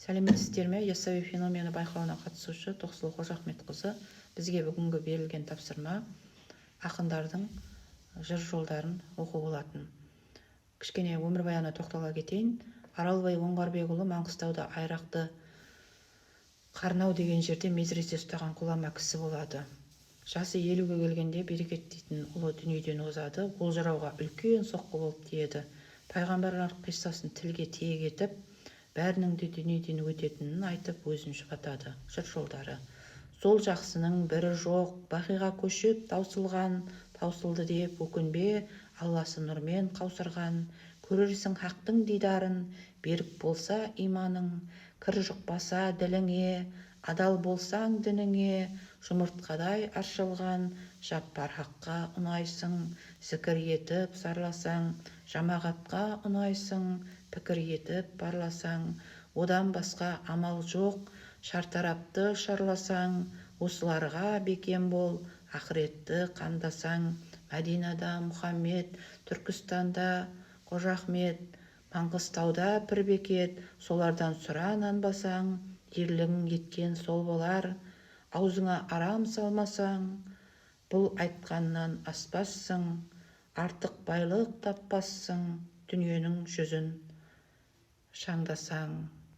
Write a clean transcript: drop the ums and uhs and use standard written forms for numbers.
Сәлеметсіздер ме? Яссауи феномені байқауына қатысушы Тоқсыл Қожахметқызы бізге бүгінгі берілген тапсырма ақындардың жыр жолдарын оқу болатын. Кішкене өмірбаяны тоқтала кетейін. Аралбай Оңғарбекұлы Маңғыстауда Айрақты Қарнау деген жерде медресе ұстаған ғұлама кісі болады. Жасы 50-ге келгенде берекет дейтін ұлы дүниеден озады. Ол жырауға үлкен соққы болып тиеді. Пайғамбарлар қиссасын тілге тиек етіп, бәрінің де дүниеден өтетінін айтып өзін жұбатады. Жыр жолдары. Сол жақсының бірі жоқ, бақиға көшіп таусылған, таусылды деп өкінбе, Алласы нұрмен қаусырған. Көрерсің хақтың дидарын, берік болса иманың, кір жұқпаса діліңе, адал болсаң дініңе, жұмыртқадай аршылған, жаппар хаққа ұнайсың, зікір етіп сарласаң, жамағатқа ұнайсың, пікір етіп барласаң, одан басқа амал жоқ, шартарапты шарласаң, осыларға бекем бол, ақыретті қандасаң, Мәдинада Мұхаммед, Түркістанда Қожахмет, Маңғыстауда Пірбекет, солардан сұра нанбасаң, ерлігің еткен сол болар, аузыңа арам салмасаң, бұл айтқаннан аспассың, артық байлық таппассың, дүниенің жүзін шаңдасаң.